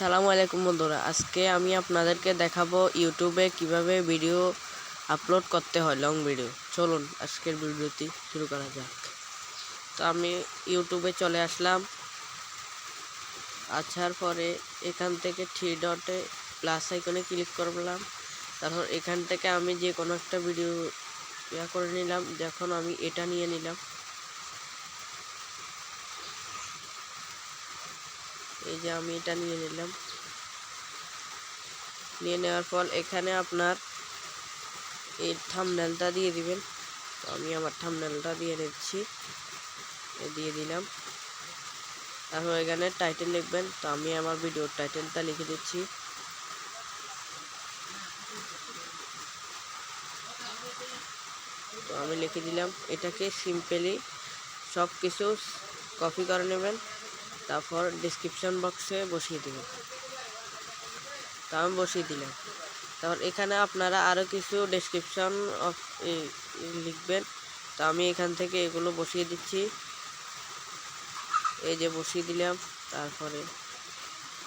আসসালামু আলাইকুম বন্ধুরা, আজকে আমি আপনাদেরকে দেখাবো ইউটিউবে কিভাবে ভিডিও আপলোড করতে হয়, লং ভিডিও। চলুন আজকের ভিডিওটি শুরু করা যাক। তো আমি ইউটিউবে চলে আসলাম। আসার পরে এখান থেকে থ্রি ডটে প্লাস আইকনে ক্লিক করলাম। তারপর এখান থেকে আমি যে কোনো একটা ভিডিও করে নিলাম। যখন আমি এটা নিয়ে নিলাম, এই যে আমি এটা নিয়ে নিলাম। নিয়ে নেওয়ার পর এখানে আপনার এই থাম্বনেলটা দিয়ে দিবেন। তো আমি আমার থাম্বনেলটা দিয়ে নিচ্ছি, দিয়ে দিলাম। তারপর এখানে টাইটেল লিখবেন। তো আমি আমার ভিডিওর টাইটেলটা লিখে দিচ্ছি। তো আমি লিখে দিলাম। এটাকে সিম্পলি সব কিছু কপি করে নেবেন, তারপর ডেসক্রিপশন বক্সে বসিয়ে দেবেন। তো আমি বসিয়ে দিলাম। তারপর এখানে আপনারা আরও কিছু ডেসক্রিপশন লিখবেন। তো আমি এখান থেকে এগুলো বসিয়ে দিচ্ছি। এই যে বসিয়ে দিলাম। তারপরে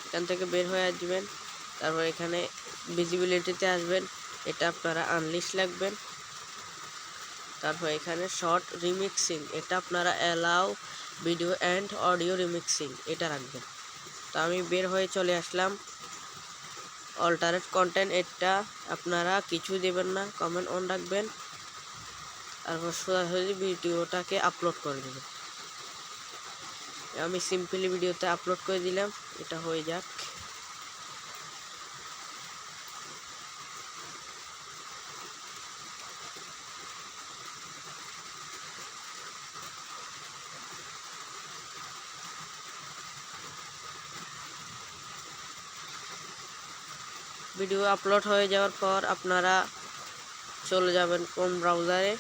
এখান থেকে বের হয়ে আসবেন। তারপর এখানে ভিজিবিলিটিতে আসবেন, এটা আপনারা আনলিস্ট রাখবেন। তারপর এখানে শর্ট রিমিক্সিং, এটা আপনারা allow video and audio remixing, এটা রাখবেন। তো আমি বের হয়ে চলে আসলাম। অল্টারেট কন্টেন্ট, এটা আপনারা কিছু দেবেন না, কমেন্ট অন রাখবেন। তারপর সরাসরি ভিডিওটাকে আপলোড করে দেবেন। আমি সিম্পলি ভিডিওতে আপলোড করে দিলাম, এটা হয়ে যাক। ভিডিও আপলোড হয়ে যাওয়ার পর আপনারা চলে যাবেন ক্রোম ব্রাউজারে।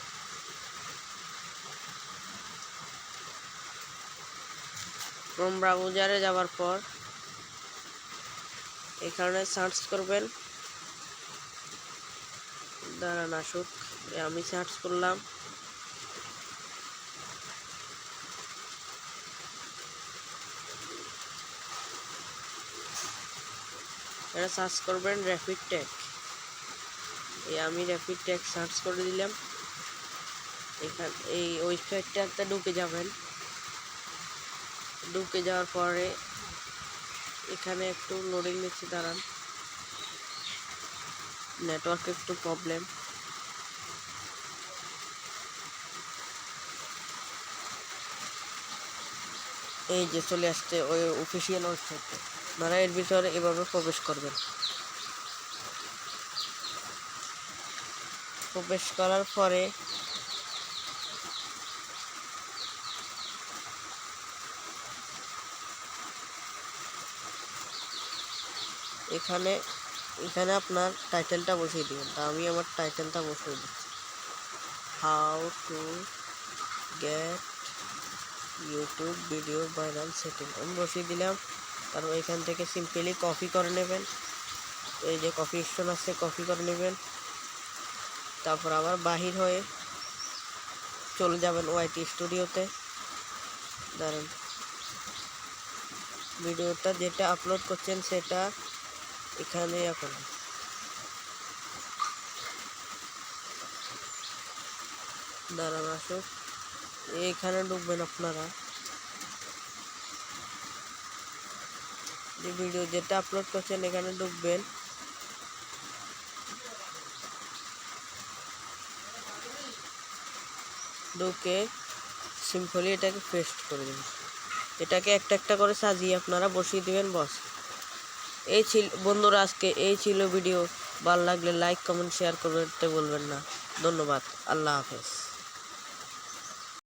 ক্রোম ব্রাউজারে যাওয়ার পর এখানে সার্চ করবেন, দাঁড়ান আসুক, আমি সার্চ করলাম। এটা সার্চ করবেন র্যাপিড ট্যাগ। আমি র্যাপিড ট্যাগ সার্চ করে দিলাম। এখানে এই ওয়েবসাইটটাতে ঢুকে যাবেন। ঢুকে যাওয়ার পরে এখানে একটু লোডিং নিচ্ছে, দাঁড়ান, নেটওয়ার্ক একটু প্রবলেম। এই যে চলে আসছে ওই অফিসিয়াল ওয়েবসাইটে। আপনারা এর ভিতরে এভাবে প্রবেশ করবেন। প্রবেশ করার পরে এখানে আপনার টাইটেলটা বসিয়ে দিবেন। তা আমি আমার টাইটেলটা বসিয়ে দিচ্ছি, how to get YouTube video viral setting, আমি বসিয়ে দিলাম। তারপর এখান থেকে সিম্পলি কপি করে নেবেন। এই যে কপি অপশন আছে, কপি করে নেবেন। তারপর আবার বাহির হয়ে চলে যাবেন ওয়াইটি স্টুডিওতে। দাঁড়ান, ভিডিওটা যেটা আপলোড করছেন সেটা এখানে এখন দাঁড়ান আসুক, এখানে ঢুকবেন। আপনারা যে ভিডিও যেটা আপলোড করছেন এখানে ঢুকবেন। ঢুকে সিম্পলি এটাকে পেস্ট করে দেবেন। এটাকে একটা একটা করে সাজিয়ে আপনারা বসিয়ে দিবেন। বস, এই ছিল বন্ধুরা, আজকে এই ছিল ভিডিও। ভালো লাগলে লাইক কমেন্ট শেয়ার করতে বলবেন না। ধন্যবাদ, আল্লাহ হাফেজ।